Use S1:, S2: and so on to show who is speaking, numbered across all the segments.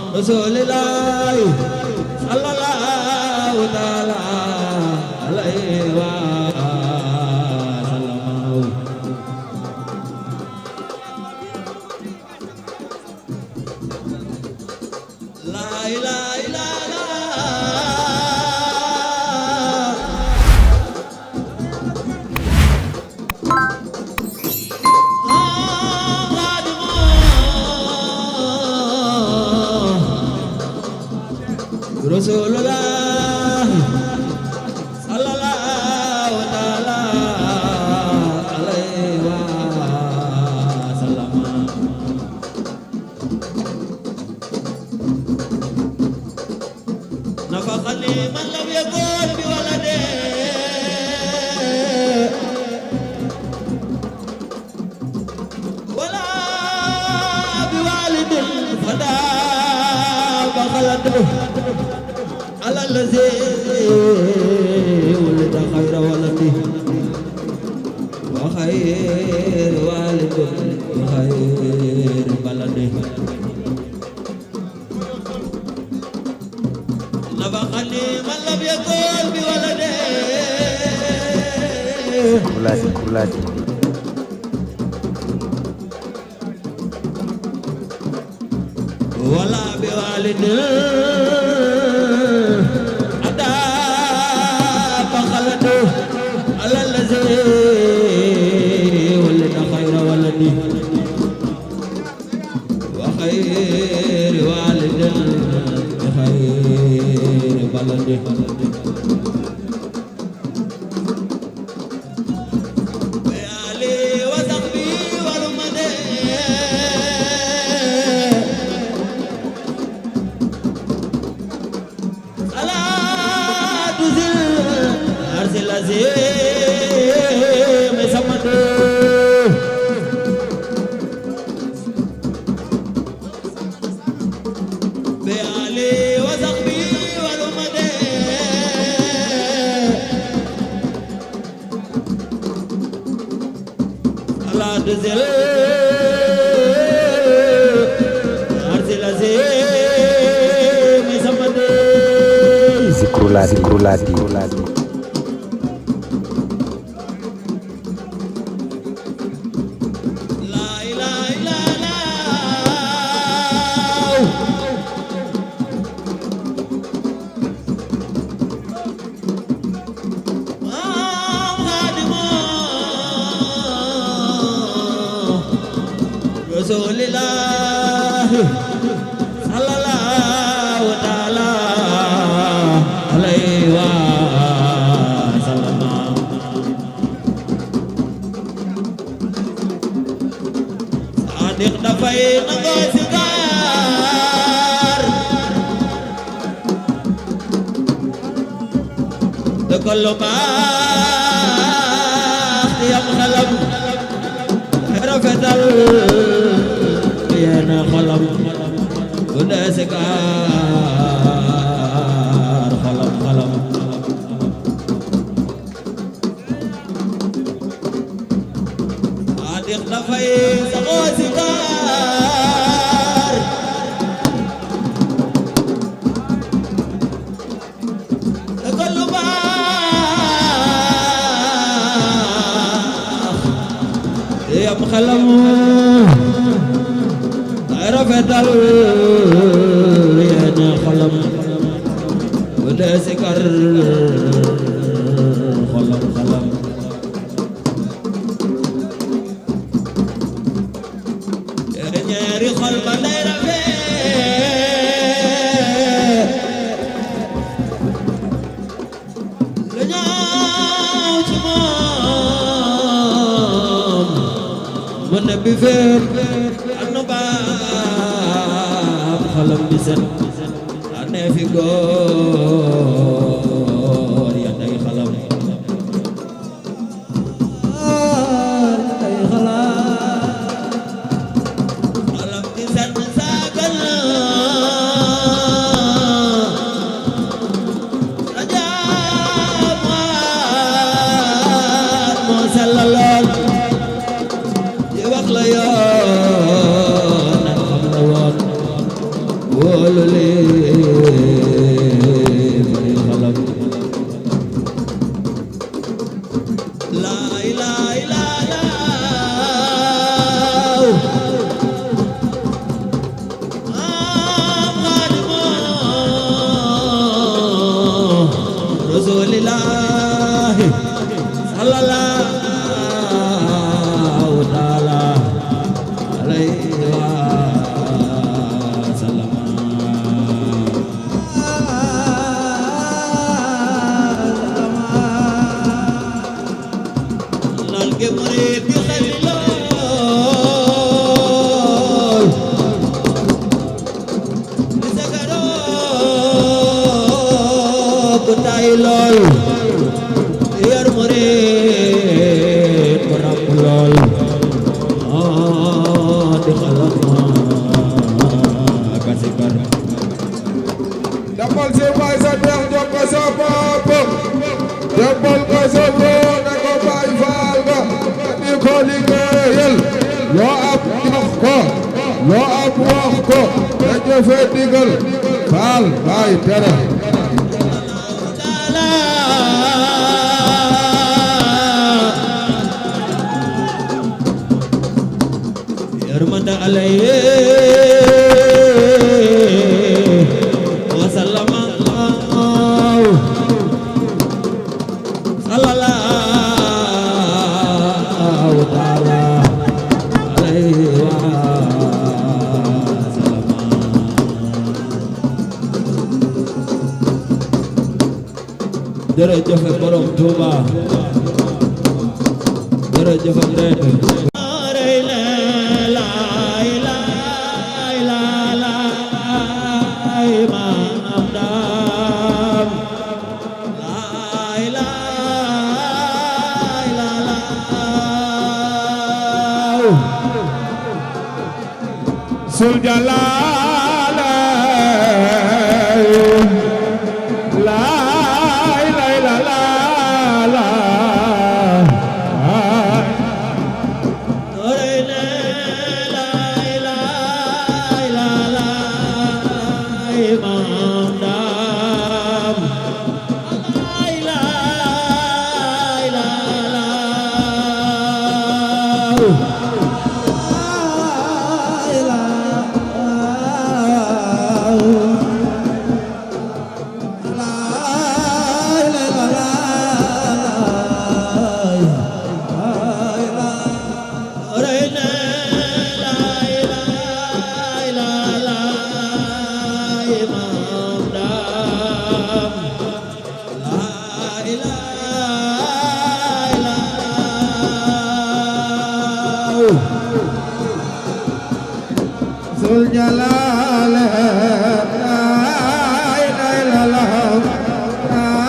S1: Rasulillah sallallahu ta'ala alaihi wa sallam. La ilaha Rasulullah sallallahu ta'ala alaihi wa sallam. Nafaqani man lam yakun bi walade wala bi walidin fada bakhalatu على الذي ولد خير ولده وخير والد وخير بلده نبقني من لم يكن بولده كلاتي ولا بوالده على الذي ولد خير ولده وخير والد وخير بلده بآله وصحبه ورمده صلاة ذي العرش العظيم سمده بآله وصحبه ورمده صلاة ذي العرش العظيم سمده
S2: Zikruladi
S1: Rasulillah sallallahu ta'ala alaihi wa sallam. Sadiq dafay nangoo sikar dëkkal lu baax yam xalam rafetal yéena xolam bu dee sikar xolam Sadiq dafay saxoo sikar dëkkal lu baax yam xalam rafetal yéena xolam bu dee sikar xolam ñaari xol ba day rafet lu ñaaw ci moom mu ne bi féet anu baam xolam bi set ane fi góor ya day xalam wóolu rasulillahi sallallahu taala alayhi wa sallam lal ge murid bi xaliloy di sagaro ko taylol yar murid barap lol di xalat ma kasikar
S2: Jambal si bay sa dex jox ko sa papa jambal ko sa góor ne ko bay faal nga di ko liggéeyal loo ab jox ko loo ab wax ko te jëfe digal faal bay tere
S1: yërmande alayhi wa sallam sallallahu taala alayhi wa sallam jërëjëf borom Tuuba jërëjëf
S2: Sul Jalala la la la la Sul Jalala la la
S1: la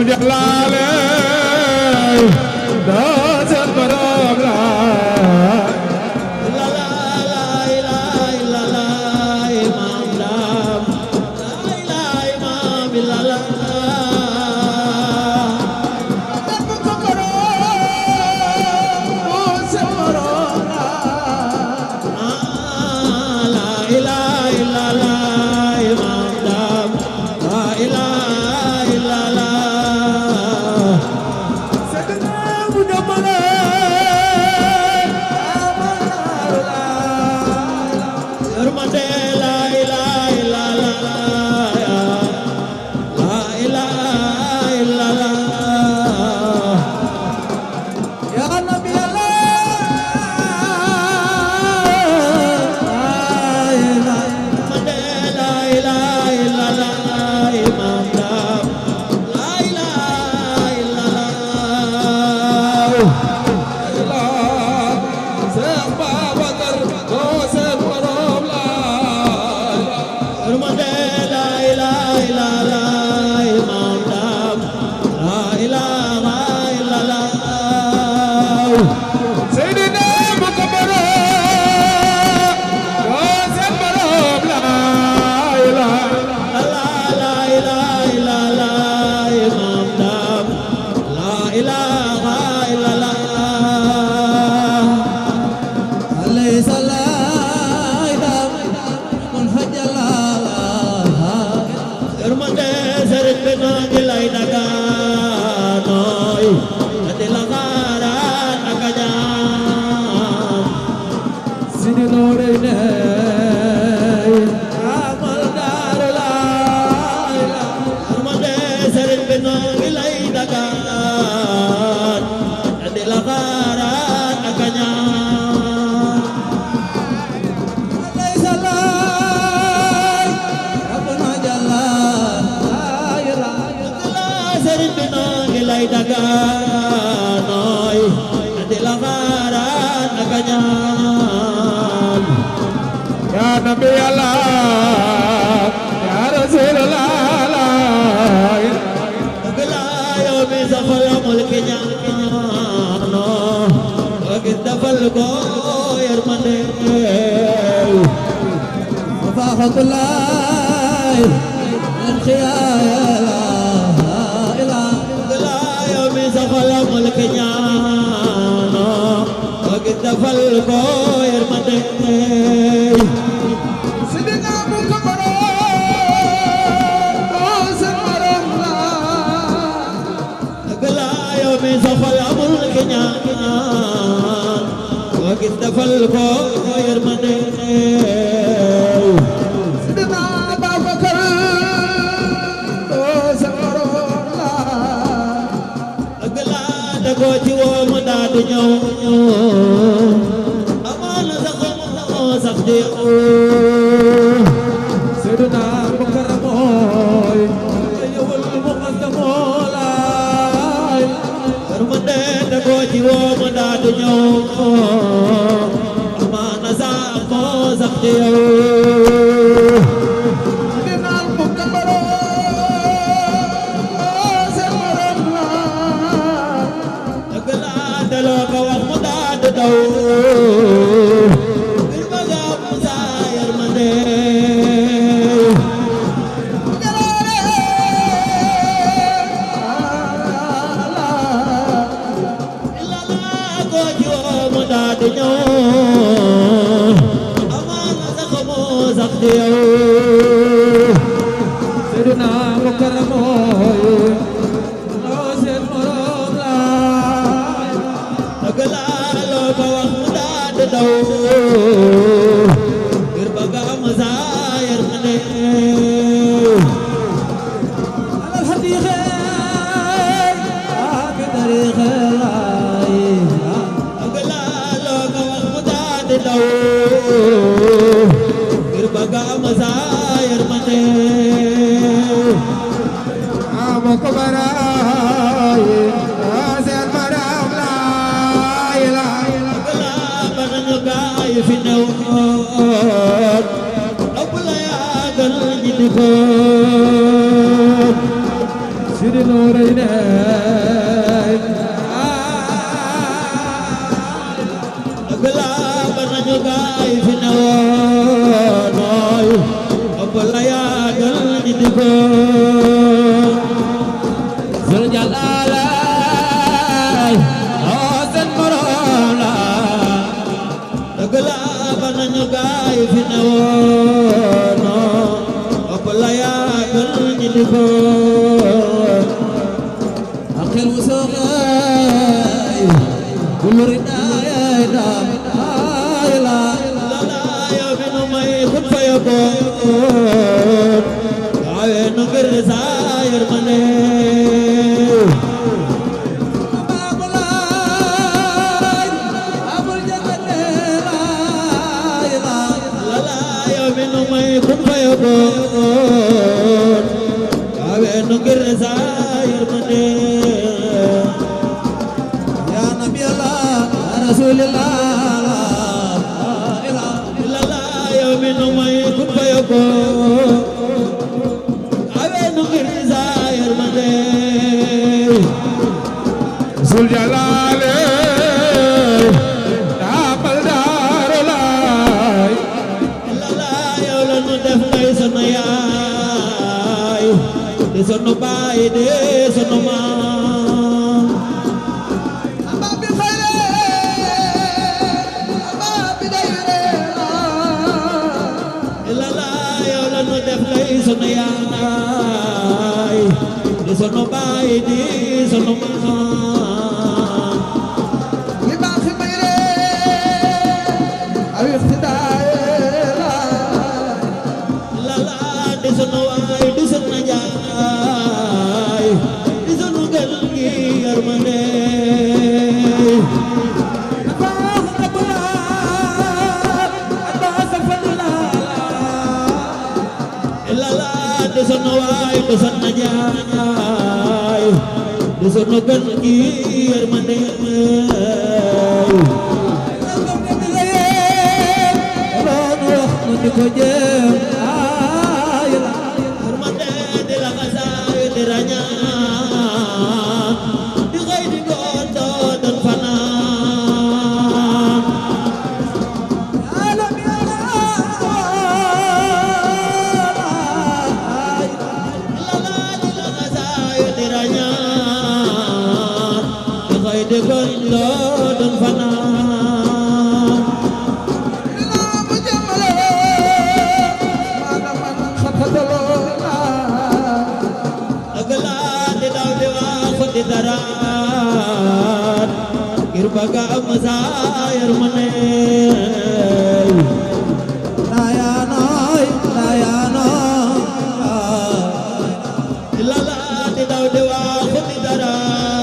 S2: jalaale doo seen borom la نورين
S1: Agla banañu gaay fi newoon nooy ëpp la yaagal ñi di ko Zul Jalalaay oo seen borom la Agla banañu gaay fi newoon ëpp la yaagal ñi di ko akhir musuqay kulurina
S2: Ya Nabi Allah Rasulullah Zul Jalale Dabal Darulay
S1: lala yow la nu def ngay sunu yaay di sunu baay di sunu maam
S2: Amba bi khayre Amba bi dayre
S1: lala yow la nu def ngay sunu yaay di sunu baay di sunu maam Sono gan gi yermane ko jëm ay la yermane de la casa de raña di xey di goto don fana ala mi ala la de la casa de raña de gondo don fana
S2: ila mu jamale mana man khatalo
S1: agla de daw de wa khodi darat ngir baga mazayar mane
S2: nayanoy
S1: ilala de daw de wa khodi darat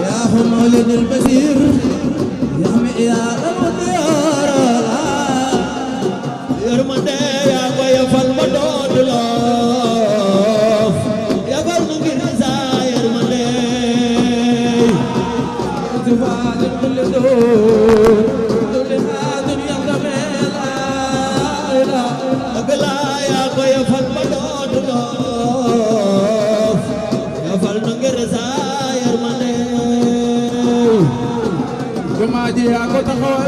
S2: يا هم ولد البشير
S1: yërmande yaa ko yafal ba dootu loof yafal nu ngir sa yërmande dëgg la yaa ko yafal ba dootu loof yafal nu ngir sa yërmande
S2: jumaa ji yaa ko taxawal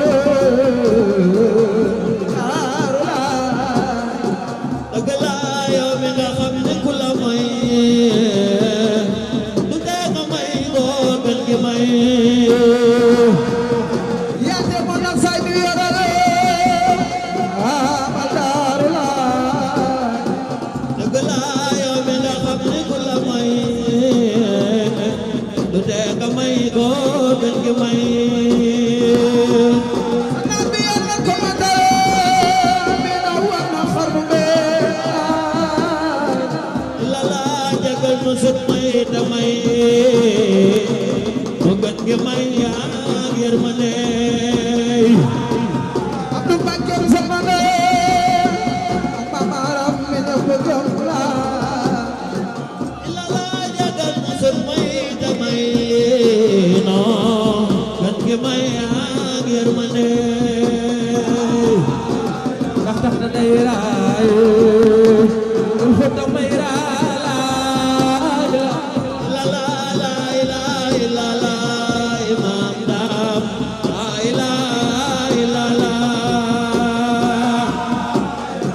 S1: dëgg la yow mi nga xam ne ku la may du tee nga may doo gën gi may
S2: yaa te moo nag say bi yorale ma daaru la
S1: dëgg la yow mi nga xam ne ku la may du tee nga may doo gën gi may
S2: naa bi yàlla ko ma dara mi na war na xarnu bee
S1: la la jagal nu sut may te may mu gën gi may ak yërmande
S2: Abdou Mbacke sama ne mamaram mi ne ko gëm la
S1: la la jagal nu sut may te may no gën gi may ak yërmande
S2: ndax tax na day raay fu ta may raay
S1: la la la la la la imam dam la la la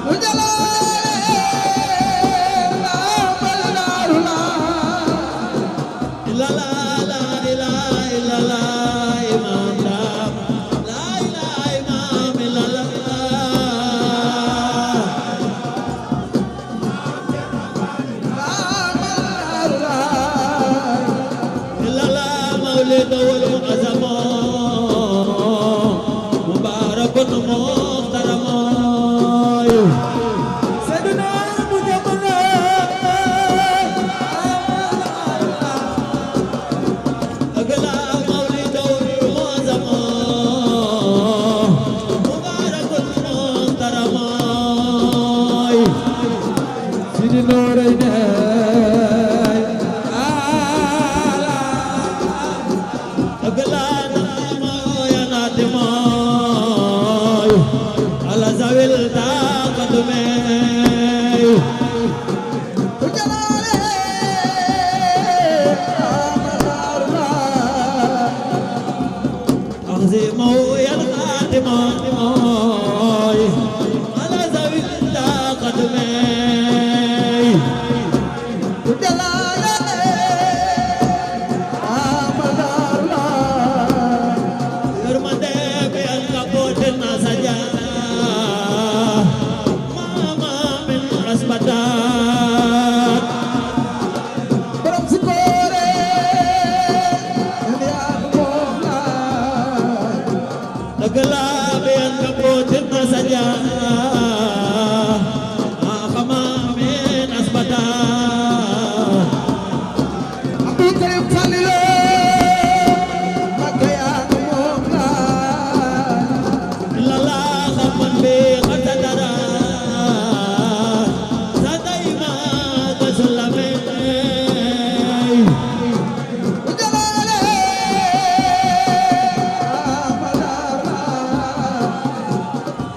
S2: lu jalaale la bal daaru la
S1: la la la la la imam dam la imam la la la la mawlid wal mu'azzam mubarakun muhtaram
S2: Seydina bu jamono
S1: agla mawlid wal mu'azzam mubarakun muhtaram
S2: Sidi Noorayni
S1: agla moya natimoy ala zawil taqadume
S2: lu jalaale
S1: أعظم يا الخاتم على ذوي القدمين
S2: lu jalaale
S1: yërmande bi ak kapoot na saja mama min asbatat
S2: borom si koore yaa moom la
S1: dëgg la bi ak kapoot na saja mama min asbatat
S2: Abdou Karim Fallilo Mbacké yaa moom la
S1: la la xaman bi xata dara sa dayma gasulame
S2: lu jalaale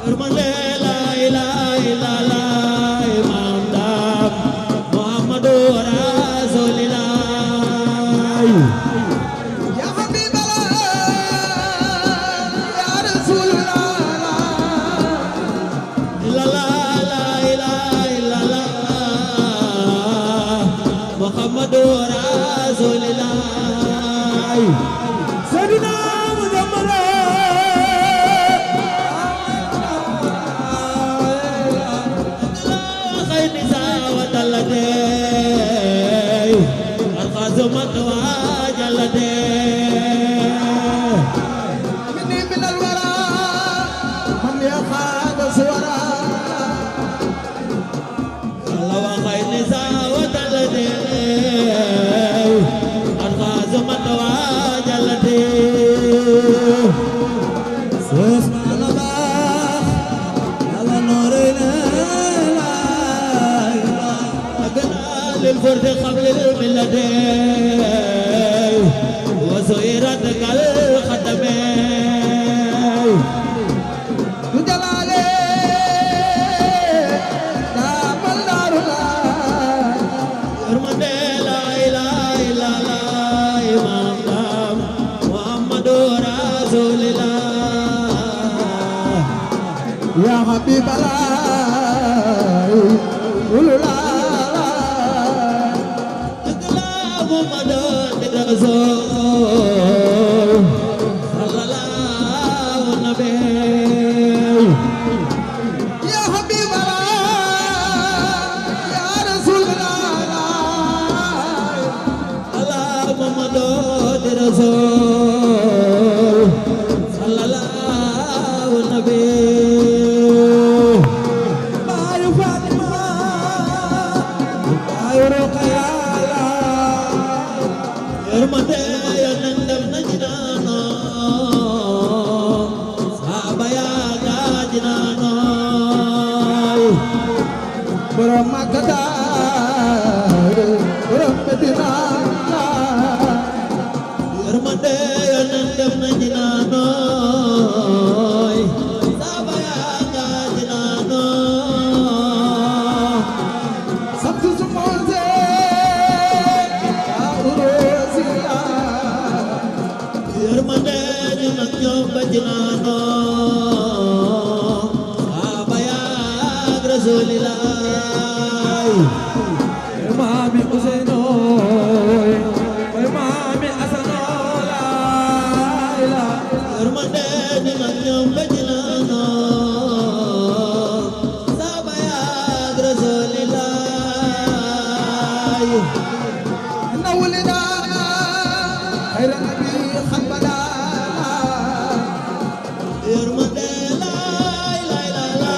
S1: yërmande la سبحان الله على نورنا لا إله أقنا للفرد قبل الملتين وسيرت كالخدمين
S2: جلاله نام النار
S1: يرمد لا إله إلا الله إمام محمد رسول الله
S2: يا حبيب الله قل لا
S1: محمد رسول صلى الله النبي
S2: يا حبيب الله يا رسول الله
S1: الله محمد رسول صلى الله النبي
S2: باي فاطمة باي رقية
S1: yërmande Yonent def na ci naano saaba yaa gaa ji naano
S2: borom Makka borom Medina
S1: yërmande Yonent def na ci naano saaba yaa gaa ji naano
S2: Samsu Sumonse
S1: yërmande ñu nag ñoom ba ci naano saaba yaa Rasulillahi
S2: Mami Useyno Mami Asano la ilaha
S1: yërmande ñu nag ñoom ba ci naano saaba yaa Rasulillahi
S2: نولنا خير نبي خبنا
S1: yërmande la ilaha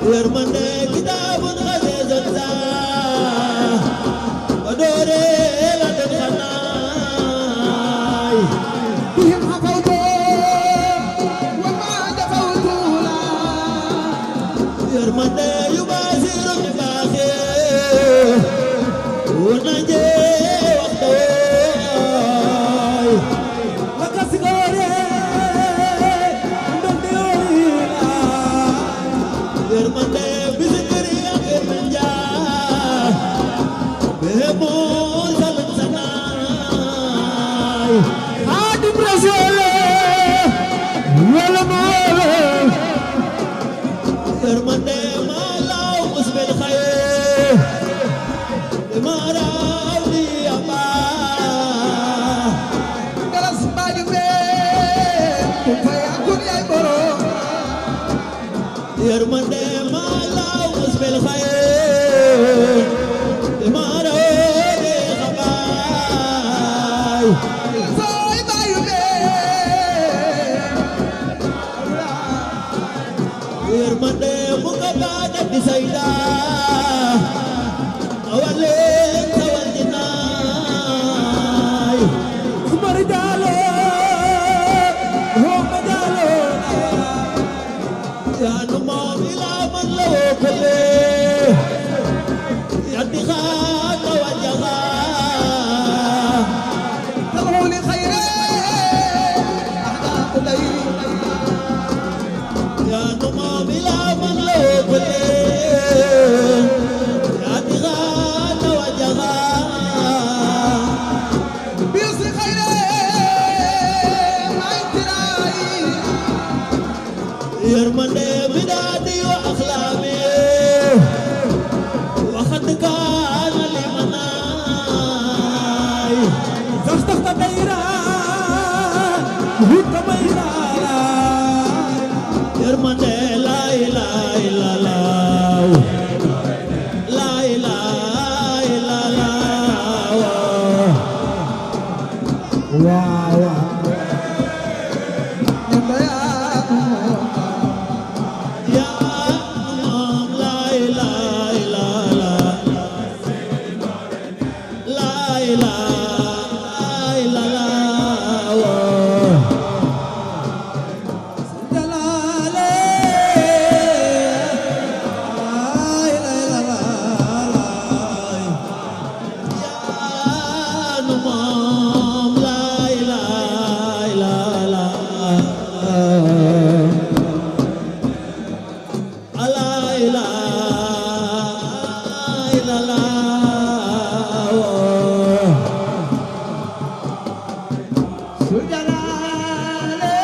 S1: yërmande kitaabun xasiisun wa doore la den xanaay
S3: bihim xafawtu wa ma dafawtu la
S1: yërmande yu baasiru mi baaxee wu nanje waxtooy
S3: wakasigore ndondiori la
S1: yërmande bisikiri ak yërmande bee moon salan sanaay
S3: Xaadim Rasuul wala moole
S1: yërmande maa law musbil xayr maa raw li abaa
S3: galas mbaaju bee ku fayakun yaay borom
S1: yërmande maa law musbil xayr maa raw li abaa
S3: sooy baayu bee
S1: yërmande mu ko baada di sayda awaleen sawal jinaay
S3: kumari daalo homa daalo
S1: yaanu moom ilaa man la wookale yaddi xaata wajaxaa
S3: تقول خيرا أحداث الليل
S1: yaanu moom ilaa man la wookale yaddi xaata wajaxaa
S3: بيصل خيرا ما انتراي
S1: yërmande bidaadi wa axlaami waxad kaana li manaay
S3: زختخت بيرا هوت بيرا
S1: yërmande laa ilaaha illallaah laa ilaaha illallaah
S3: واو
S1: yaa moom laa ilaaha illallaah laa ilaaha illallaah
S3: جلاله لا اله
S1: yaanu moom laa ilaaha illallaah laa ilaaha illallaah
S3: سجلاله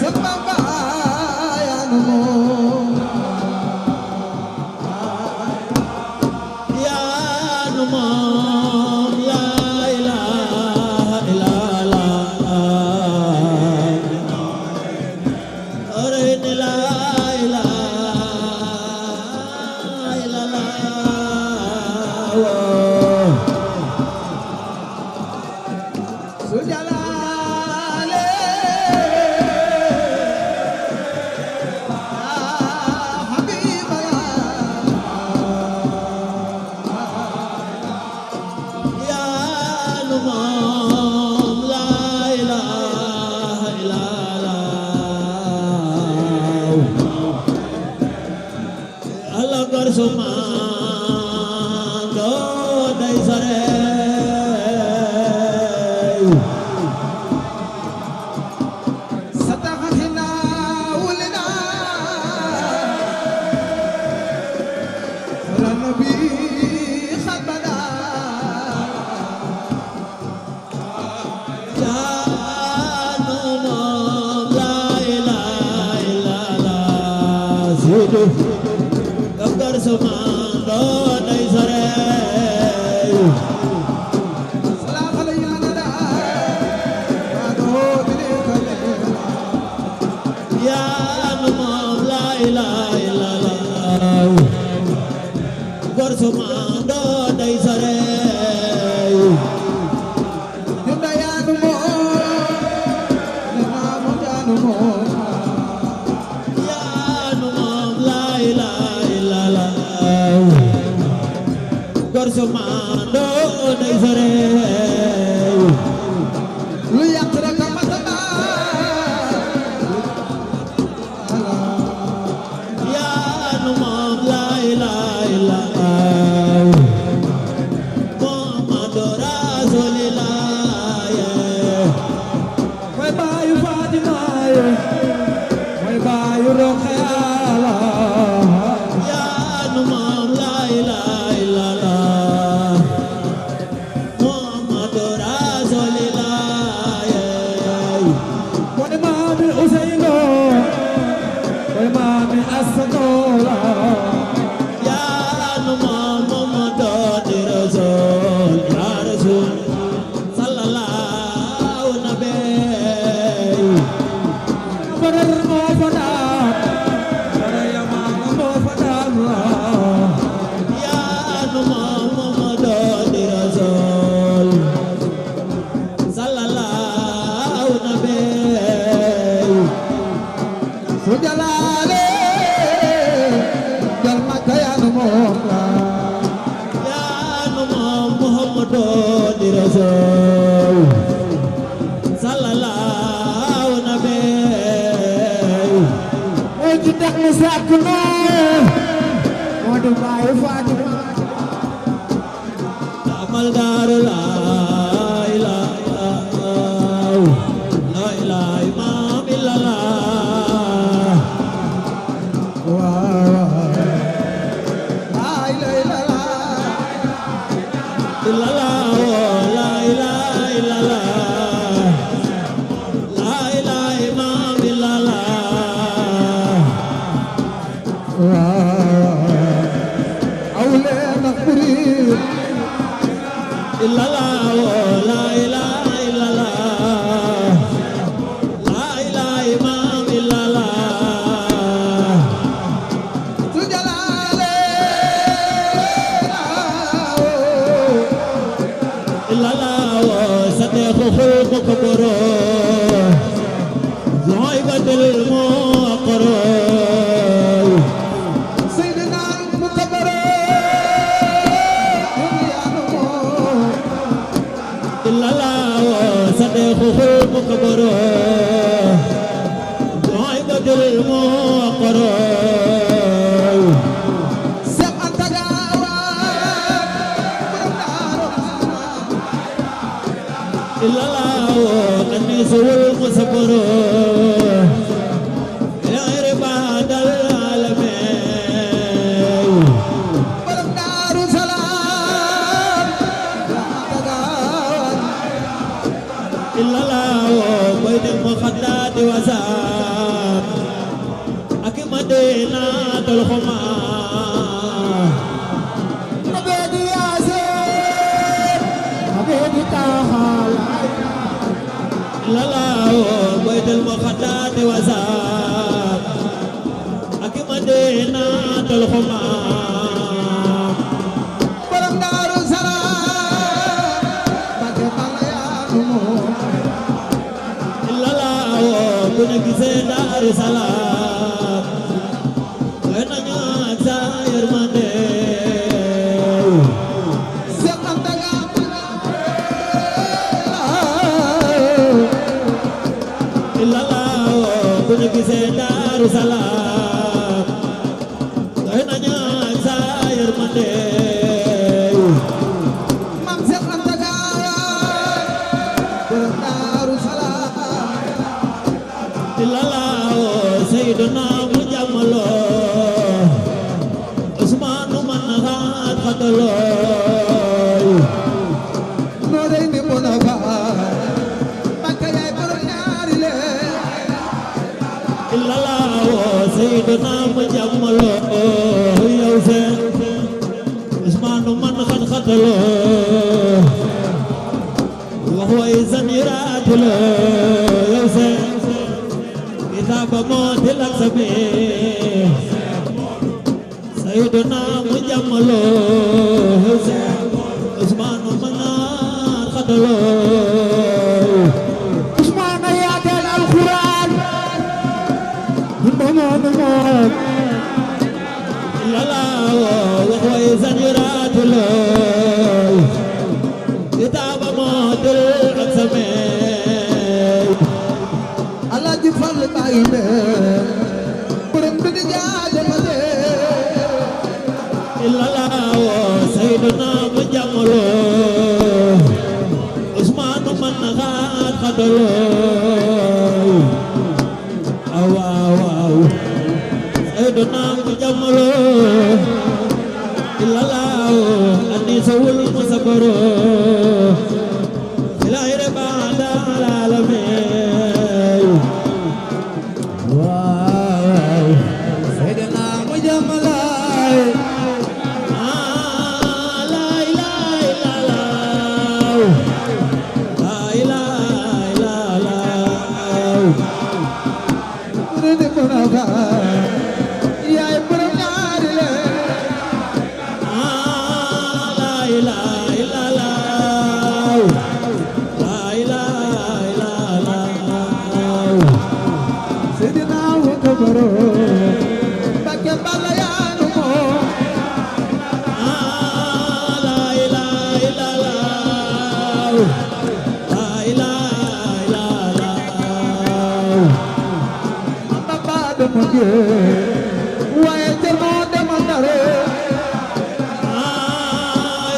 S3: سبابا يا نمو
S1: yaanu moom laa ilaaha illallaah arayni laa ilaaha illallaah
S3: سجلاله يا حبيب
S1: yaanu moom laa ilaaha illallaah ala gor su maandoo day sareey
S3: ستحنا ولنا النبي خبنا
S1: yaanu moom laa ilaaha illallaah siidu gor su maandoo day sareey
S3: سلام علينا نرى كانوا بليك
S1: yaanu moom laa ilaaha illallaah gor su maandoo day sareey
S3: Junda ya numo, nena mo ya numo.
S1: Usmane day sore
S3: lu yàq rek a mat a
S1: yaa nu moom la ilaha illallah Muhammadu Rasulillah
S3: mooy baayu Fatima mooy baayu Rokhaya
S1: yaa nu moom la ilaha illallah Muhammadu Rasulillah
S3: mooy maami Ousseynou mooy maami Assadola
S1: yaa nu moom Muhammadu Rasul ya Rasul sallallahu nabi
S3: Badar moo fa daan Badar Yamaama moo fa daan
S1: yaa nu moom Muhammadu Rasul sallallahu nabi
S3: su jalaale jal Makka yaa nu moom la
S1: yaa nu moom Muhammadu Rasul sallallahu nabi
S3: mooy ci tax mu sàkk noo moo di baayu Fatima
S1: amal daaru la ilaha imaam illallah
S3: waaw ay lay la la
S1: illallah la ilaha illallah la ilaha imaam illallah
S3: waaw aw leen ak buri
S1: illallah la ilaha illallah la ilaha imaam illallah
S3: su jalaale
S1: illallah sadeexu xulqu ko boro zoybatul muqarro
S3: Seydina mu kabaro yaanu moom
S1: illallah sadeexu xulqu ko boro zoybatul muqarro
S3: Seex Anta Gaawaan borom daaru
S1: illallah kanisul musabaro ya ibadal alamin
S3: borom Daaru Salaam Anta Gaawaan
S1: illallah baydil muqaddati wasab ak madinatul khuma
S3: Abedi Yaasin Abedi Taxal
S1: illallah baydil muqaddati wasab ak madinatul khuma
S3: borom Daaru Salaam Mbakke Balla yaanu moom
S1: illallah bu ñu gisee Daaru Salaam way nañu ak sa yërmande
S3: Seex Anta Gaawaan
S1: illallah bu ñu gisee Daaru Salaam way nañu ak sa yërmande
S3: Maam Seex Anta Gaawaan borom Daaru Salaam
S1: illallah sayyiduna mu jamalo Usmanu man xaat xatalo
S3: noo dey ni mu na baay Mbakke yaay borom ñaari leen
S1: illallah sayyiduna mu jamalo yow seen Usmanu man xaat xatalo wax way zaniraatilo yow seen kitaaba moo tilak sabi sayyiduna mu jamalo yow seen Usmanu man xaat xatalo
S3: Usmaana yaatal alxuraan moom
S1: illallah wax way zaniraatilo
S3: bi di jaajëfale
S1: illallah sayyiduna mu jamalo Usmanu man xaat xadalo awaaw sayyiduna mu jamalo illallah ani sawul musabaro ilaire bada alamin waaw
S3: Seydina mu jàmmalaay di Munafa yaay borom ñaari leen
S1: la ilaha illallah la ilaha illallah
S3: Seydina wu kabaro Mbakke Balla yaanu moo
S1: la ilaha illallah la ilaha illallah
S3: Baba dama jee waaye Cerno dama ndare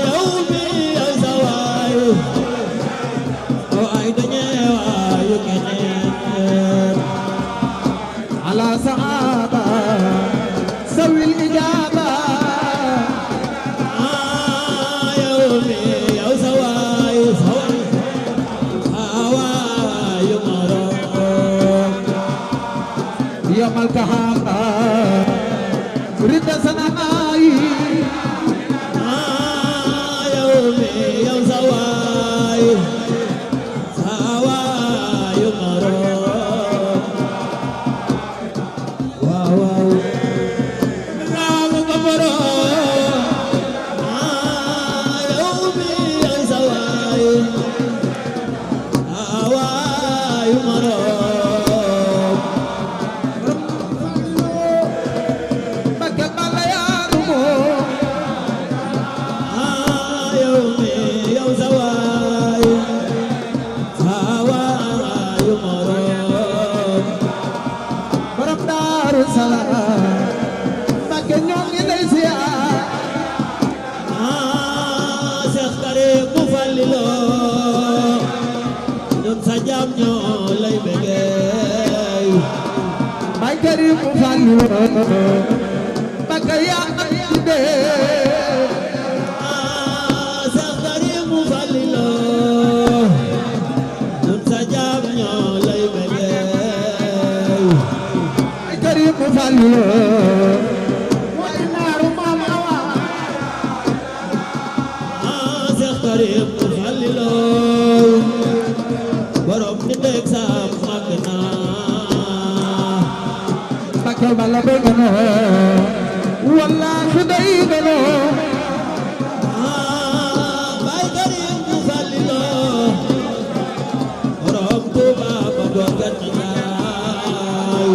S1: yow mi yow sa waay o ay dañe waayu keneen
S3: ala saaba sawil ijaaba
S1: yow mi yow sa waay waayu moroom
S3: yamal kahamba rida sanamaayi
S1: yow mi yow sa waay waayu moroom waaw raamu ko moroom yow mi yow sa waay waayu moroom
S3: Mbakke Balla yaanu moo
S1: yow mi yow sa waay waayu moroom
S3: borom Daaru Salaam Mbakke ñoo ngi lay siyaar
S1: Seex Karim mu Fallilo ñun sa jaam ñoo lay bëggee
S3: Baay Karim mu Fallilu Mbakke yaa am ci dee
S1: Seex Karim mu Fallilo ñun sa jaam ñoo lay bëggee
S3: Baay Karim mu Fallilu mooy naaru maam Awa
S1: Seex Karim mu Fallilo borom ni dëkk saam màgg naa
S3: Mbakke Balla bëgg na wallaahi day gënoo
S1: Baay Karim mu Fallilo borom Tuuba ba dogat naay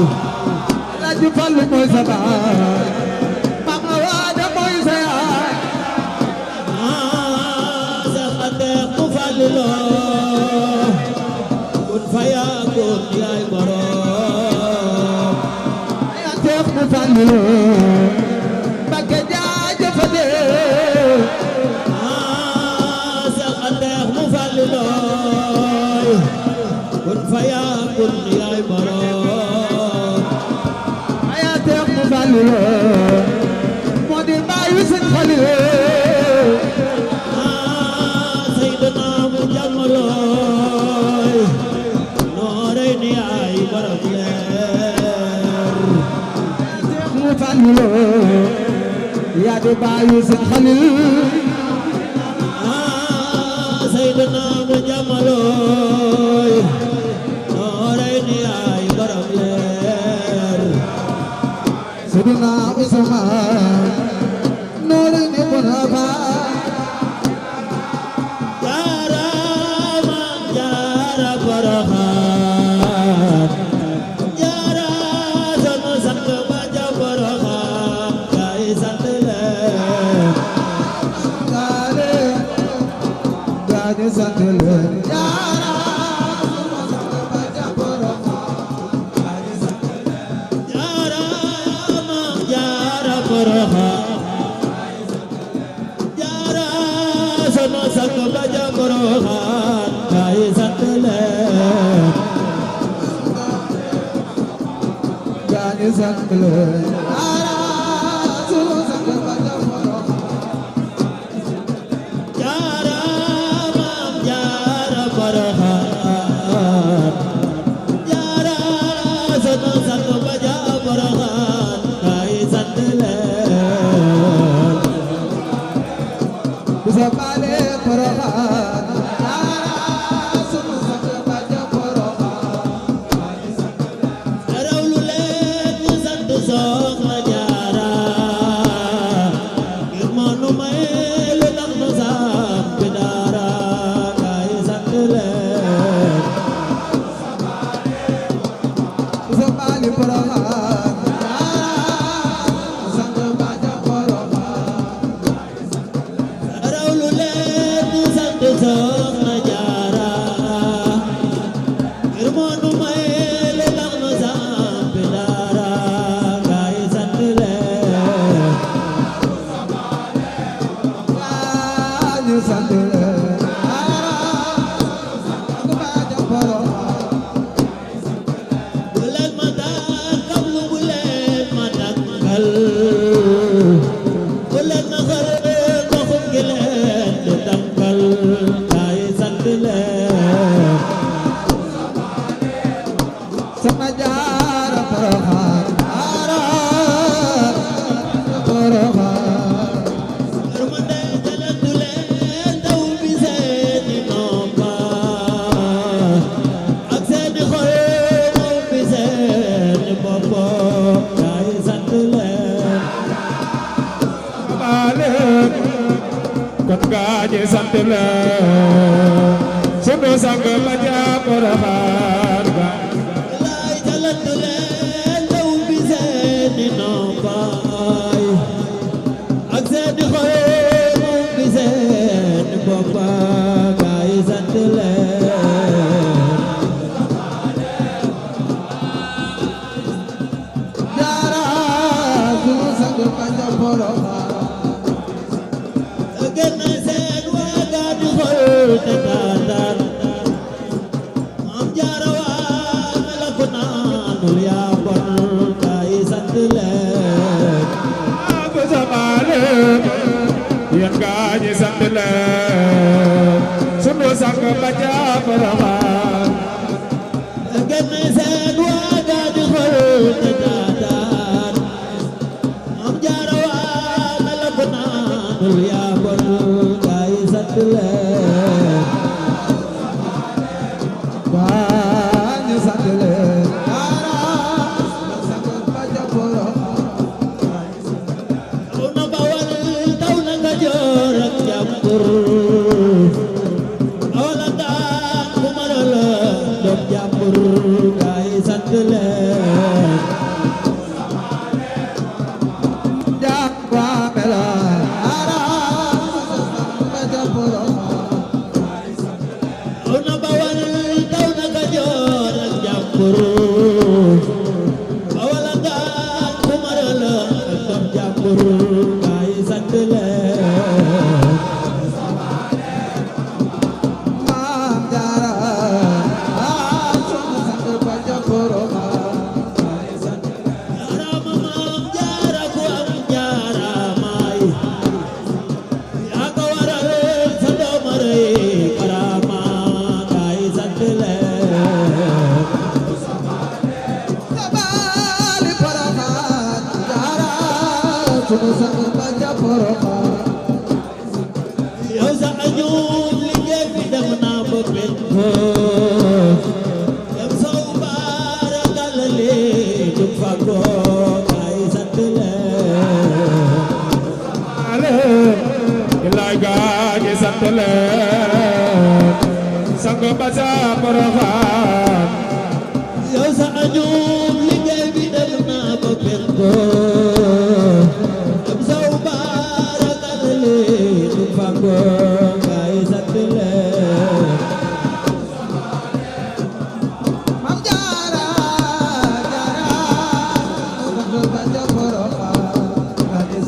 S3: Alaaji Fallu mooy sa baay maam Awa da mooy sa yaay
S1: Seex Ateex mu Fallilo kun fayakun yaay borom
S3: yaa teex mu Fallilu Mbakke jaajëfate
S1: Seex Ateex mu Fallilo kun fayakun yaay borom
S3: yaa teex mu Fallilu moo di baayu Sëñ Fallilu
S1: Seydina mu jamaloy noorey ni yaay borom leer
S3: teex mu Fallilu yaa di baayu Sëñ Xalil
S1: Seydina mu jamaloy noorey ni yaay borom leer
S3: Seydina Usmaan noore ni Munafa
S1: jaarama jaara Poroxaan jaara sunu sang ba ja Poroxaan kay sant leen
S3: gaale gaañu sant leen jaara
S1: jaara Porokhane jaara sunu sang ba ja Porokhane kaay sant leen
S3: gaañu sant leen jaara sunu sang ba ja Porokhane
S1: jaara maam jaara Porokhane jaara sunu sang ba ja Porokhane kaay sant leen
S3: bisa bale Porokhane jaara sunu sang ba ja Porokhane
S1: rawlu leen ñu sant Soxna Jaara ngir moonu may lu tax nu samp daara kaay sant leen
S3: bisa bale Porokhane jaara sang ba ja Porokhane
S1: rawlu leen ñu sant Soxna Jaara ngir moonu may lu tax nu samp daara kaay sant leen
S3: gaañu sant leen jaara sang ba ja Porokhane
S1: bu leen ma tàkkal bu leen ma tàkkal bu leen ma xar ndoxum gi leen di tàkkal kaay sant leen
S3: Soxna Jaara Porokhane jaara Porokhane
S1: yërmande jalantu leen taw bi seeni nomba ak seeni xol taw bi seeni bopp kaay sant leen
S2: Malen kon gaañi sant leen sunu sang ba ja Porokhane
S1: laay jalantu leen taw bi seeni nombaay ak seeni xol taw bi seeni bopp kaay sant leen
S3: jaara sunu sang ba ja Porokhane
S1: gën a seen waaga di xol te taataan maam jaara waa melaku naanul yaa bon kaay sant leen
S2: bu samalen yéen gaañi sant leen sunu sang ba ja Porokhane
S1: gën a seen waaga di xol te taataan maam jaara waa melaku naanul yaa bon kaay sant leen
S3: gaañu sant leen jaara sang ba ja Porokhane
S1: taw na Bawal taw na Kajoor ak Njàmbur awala daan ku maral doom Njàmbur kaay sant leen
S3: Jamba mela jaara sang ba ja Porokhane
S1: taw na Bawal taw na Kajoor ak Njàmbur awala daan ku maral doom Njàmbur kaay sant leen
S3: Maam Jaara sunu sang ba ja Porokhane
S1: jaaraama maam jaara ku am jaaraamaay yaa ko waral sa doom a rëy karaama kaay sant leen
S3: sabali Porokhane jaara sunu sang ba ja Porokhane
S1: yow sa añuum liggéey bi dem naa ba benn dem sow baara galale du fago kaay sant leen
S2: ilaay gaañi sant leen sang ba ja Porokhane
S1: yow sa añuum liggéey bi dem naa ba benn dem sow baara galale du fago kaay sant leen
S3: Maam Jaara jaara sunu sang ba ja Porokhane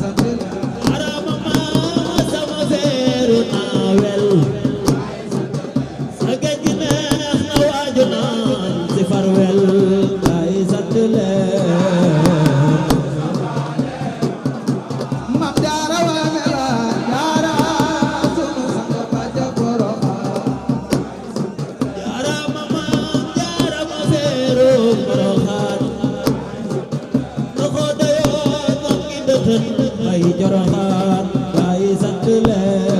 S1: dëtën ay joroxaan gaay sant leen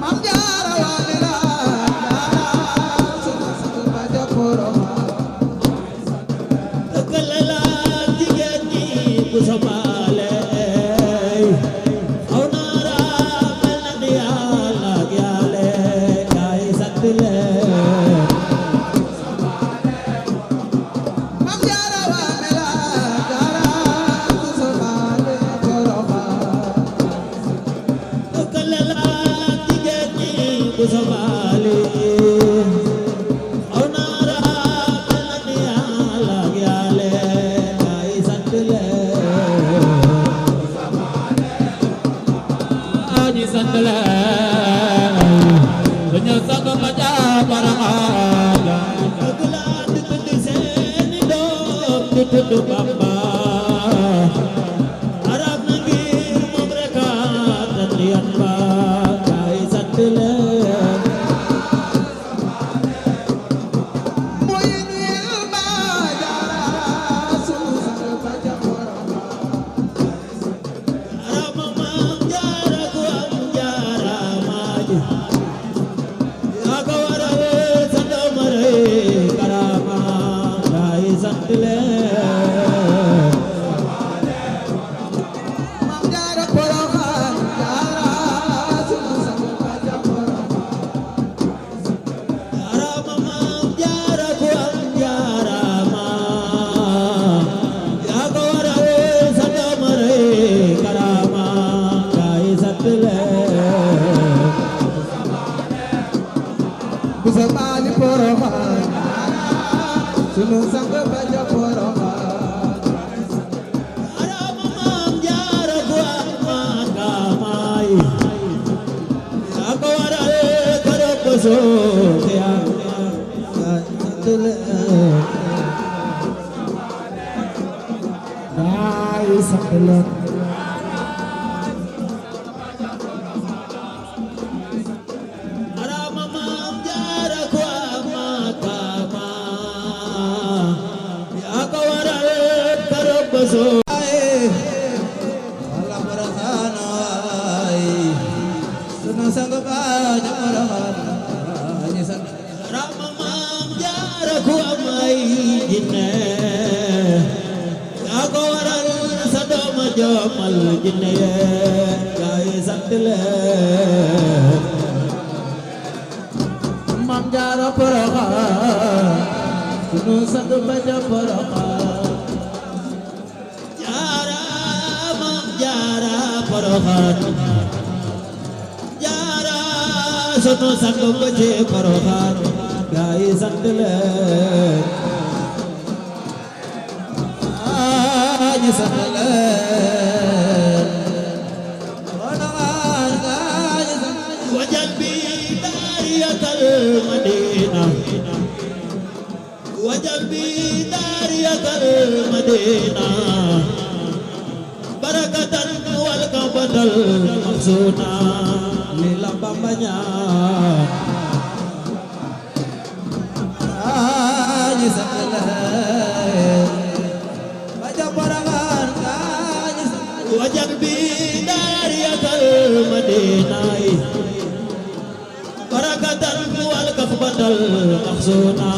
S3: Mam Jaara waane la jaara sunu sang ba ja Poroxaan
S1: dëkkale la jigéen ñi bu somaale aw naara mel na ni Yàlla ak Yàlla gaay sant leen
S3: Mam Jaara waane la jaara sunu sang ba ja Poroxaan
S1: dëkkale la jigéen ñi bu somaale aw naara mel na ni Yàlla ak Yàlla gaay sant leen
S4: aji sant leen dañu sang ba ja Poroxaan
S1: dëgg la di tudd seeni doom di tudd Bamba arab na ngir moom rek a tan yan ba gaay sant leen
S3: mooy ñeel ba jaara sunu sang ba ja Poroxaan
S1: arab maam jaara ku am jaara maaji yaa ko waral sa doom rey karama gaay sant leen
S3: Mam Jaara Poroxaan jaara sunu sang ba ja Poroxaan
S1: arama maam jaara ku am jaara ma yaa ko waral sa doom rey karama gaay sant leen
S3: bu sa baali Poroxaan sunu sang ba ja Poroxaan
S1: arama maam jaara ku am maakaamaay yaa ko waral keroog ba soog yaa gaay sant leen gaay sant leen arama maam jaara ku am maakaama yaa ko waral keroog ba soog
S3: wala Poroxaan waay sunu sang ba ja Poroxaan ñi sant
S1: arama maam jaara ku am ay jinne yaa ko waral sa dooma joomal jinne yee gaay sant leen
S3: Mam Jaara Poroxaan sunu sang ba ja Poroxaan
S1: jaara maam jaara Poroxaan jaara sunu sang ba ci Poroxaan gaay sant leen
S3: ñi sant leen Poroxaan ñi sant
S1: wajal bi daariyatal madina wajal bi daariyatal madina barakatan wal kabatal maksuna li la Bamba ñaan
S3: ñi sant leen ba ja Poroxaan ñi sant
S1: wajal bi daariyatal madina barakatan wal kabatal maksuna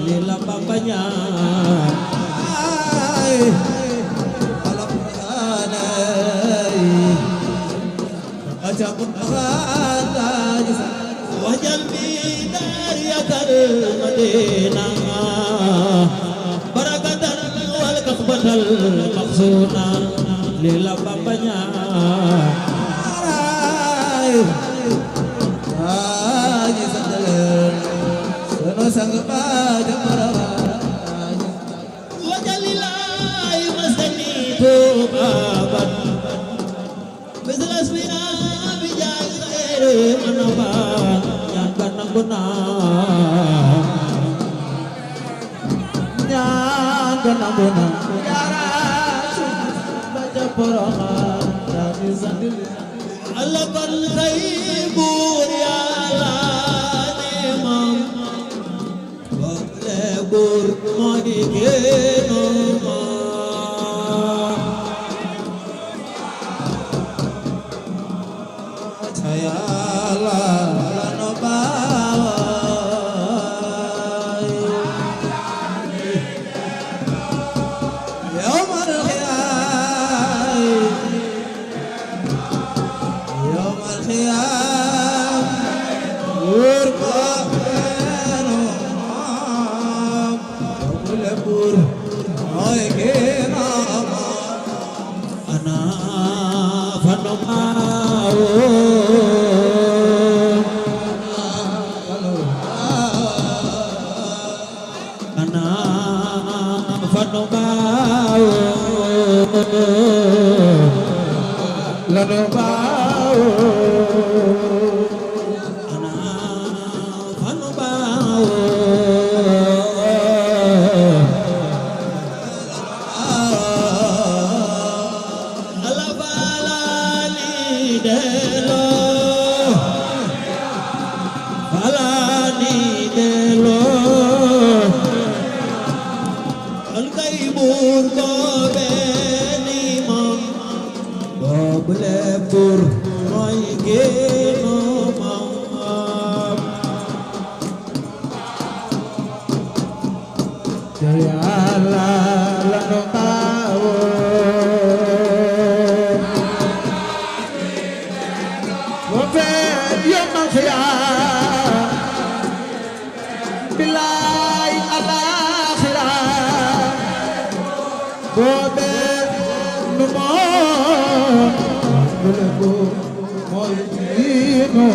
S1: li la Bamba ñaan
S3: wala Poroxaan aja Poroxaan ñi sant
S1: wajal bi daariyatal madina barakatan wal kabatal maksuna li la Bamba ñaan
S3: ñi sant leen sunu sang ba ja Poroxaan
S1: wajalilaay masani tubaban bislasmina bi jaay sayre manaba ñaan ka nangu naa
S3: ñaan ka nangu na jaara sunu sang ba ja Poroxaan ñi sant leen
S1: Allah kon kay buur Yàlla ne moom boole buur moo di génn moom
S3: mooy génno
S1: ana fanu baawo ana fanu baawo lanu baawo ana fanu baawo ala balani delo balani delo al kay bur ko beni mom boble bur moy geno mom jayala lanu tawo wote yoma khya bilay alakhira bobe numo bulego moy dino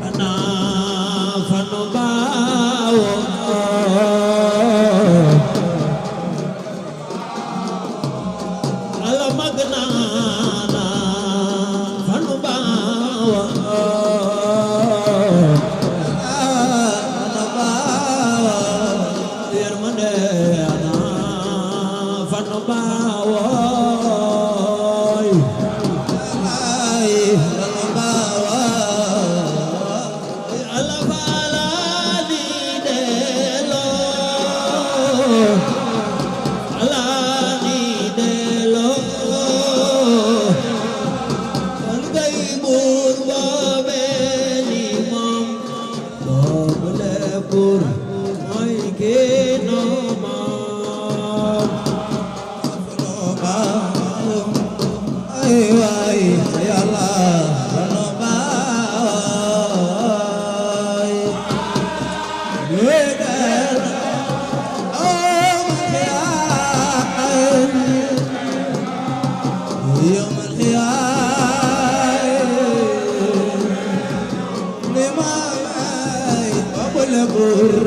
S1: ana fanu bawo ala magnana fanu bawo ana bawo yermane ana fanu bawo ay fanu bawo ala balani delo alani delo kon kay bur bobe ni mom boble bur moy geno mom
S3: ay way yalla lanu baay wégal am xiyaay yawm al xiyaay ni may boble bur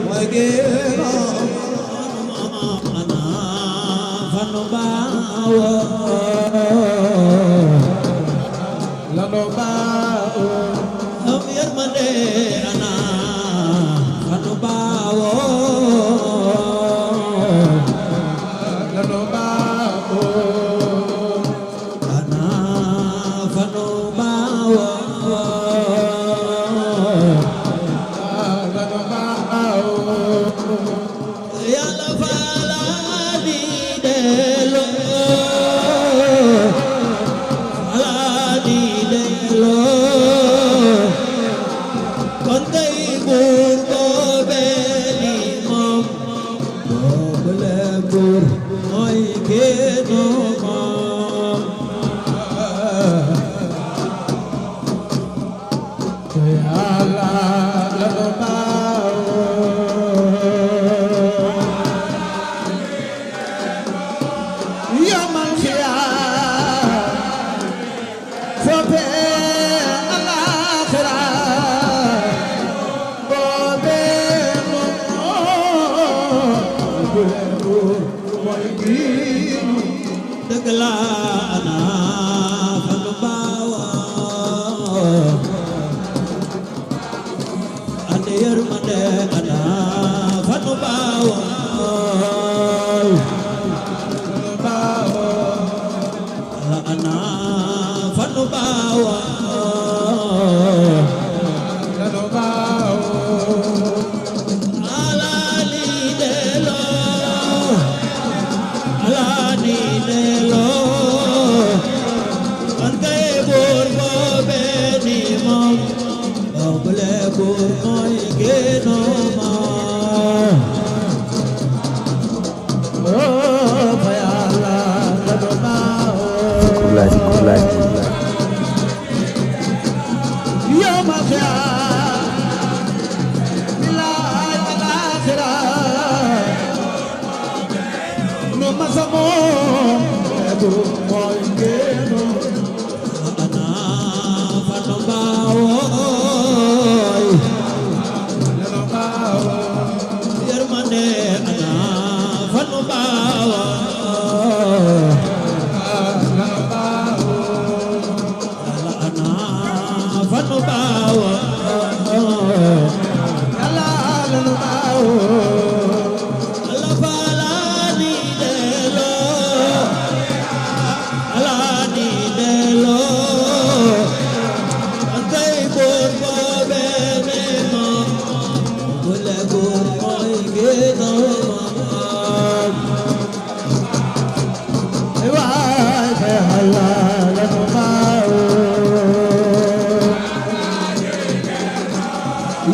S3: moy geno
S1: ana fanu bawo
S3: lanu baay
S1: am yermane ana fanu bawo
S3: lanu baay
S1: ana fanu bawo
S3: lanu baay
S1: yalla falani delo falani delo kon kay bur bobe ni mom boble bur moy geno mom
S3: yalla lanu baay yawmal xiyaam fope alaxira bobe mo moy giinu
S1: dëgg la ana fanu bawo ande yermane ana fanu bawo ana fanu bawo
S3: lanu baay
S1: alani delo alani delo kon kay bur bobe ni mom boble bur moy geno mom
S3: oh fa yalla lanu baay yawmal xiyaam bilay alaxira sama ebu mooy génno
S1: ana fanu baawoy
S3: lanu baawo
S1: yërmande ana fanu baawoy
S3: lanu baawo
S1: yàlla ana fanu baawoy
S3: yàlla lanu baawo
S1: Allah falani delo alani delo antay bor bobe mema bole bor moy geno
S3: ay waay te yàlla lanu baawo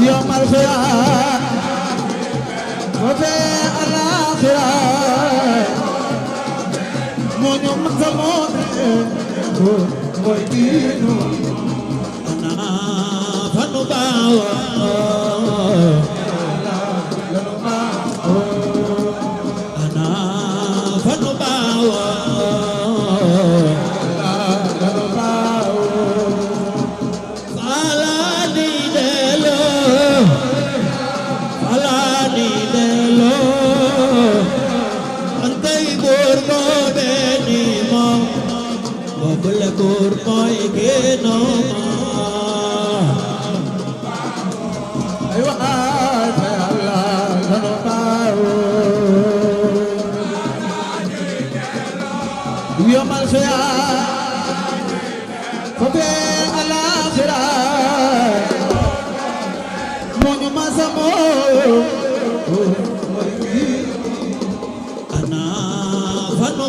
S3: yawmal qiyaam wa fi al-aaxira moo ñu mata moo mooy diinu
S1: ana fanu baawoy
S3: lanu baawo
S1: ana fanu baawoy
S3: lanu baawo
S1: alani delo alani delo antay bor bobe ni mom bobule bor moy geno
S3: ay waay te yàlla lanu baawo yawmal qiyaam fa fi al-aaxira moo ñu masa moo mooy diinu
S1: ana fanu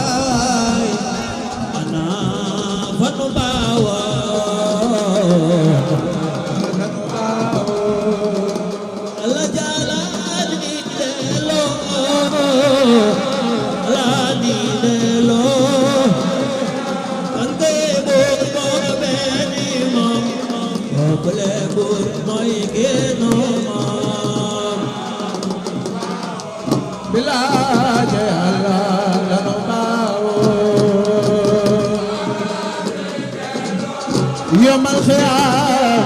S1: baawoy ana fanu baawoy Allah jalani delo alani delo ante bor bobe ni mom bobule bor moy geno
S3: bilaay te yàlla lanu baawo yawmal qiyaam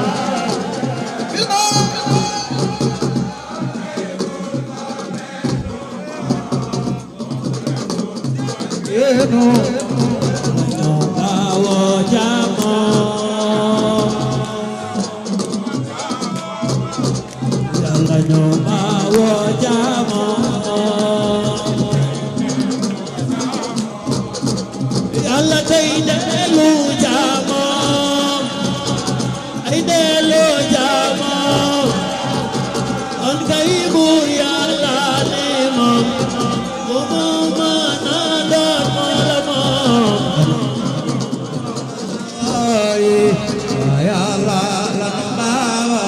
S3: génno
S1: bawo jamo yalla ño bawo jamo yalla tay delu jamo ay delu jamo on kay bur yalla ne mom mo mana dor malamo
S3: ay yàlla lanu baawo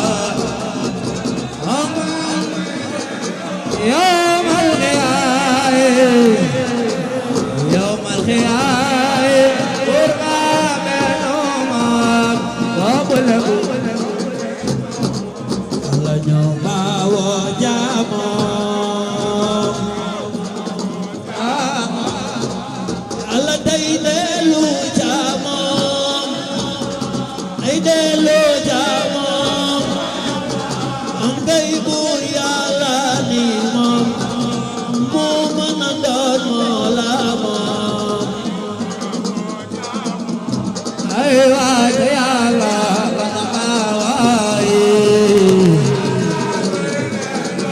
S3: yawmal qiyaam yawmal qiyaam qurba benuma wabule
S1: Allah ño bawo jamo Allah day delu jamo ay delu jamo am kay bur yàlla ni mom mo mën a doon moo la moom
S3: ay waay te yàlla lanu baawo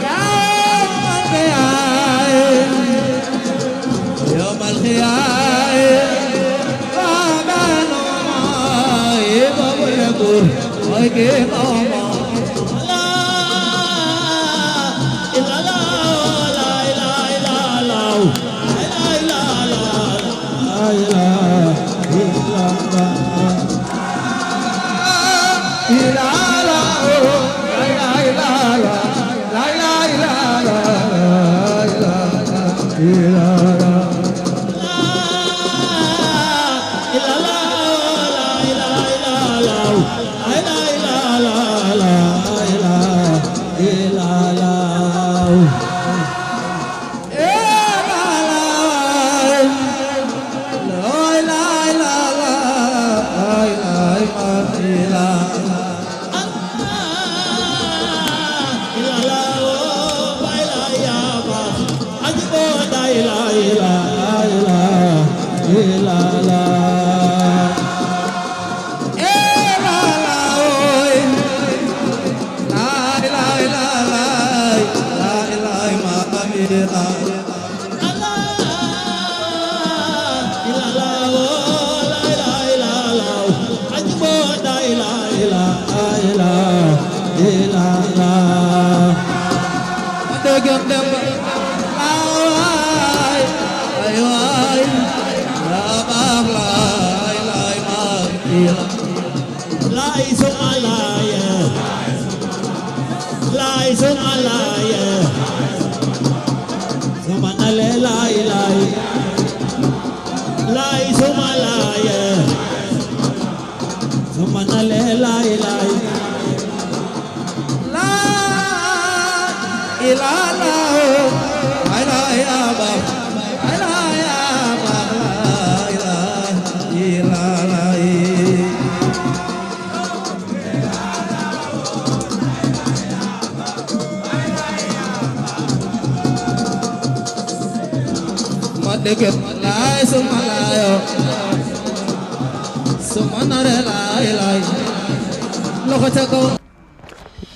S3: yawmal qiyaam yawmal qiyaam benuma bobule bor mooy génno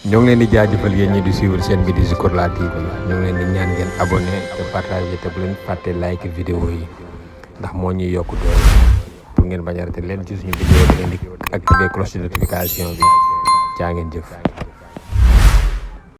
S5: ñoo ngi leen di jaajëfal yéen ñi di suivre chaîne bi di Zikroullah TV ñoo ngi leen di ñaan ngeen abonné te partager te bu leen fàtte like vidéo yi ndax moo ñuy yokk doole pour ngeen bañ a rater leen ci suñu vidéo da ngeen di activer cloche de notification bi jaa ngeen jëf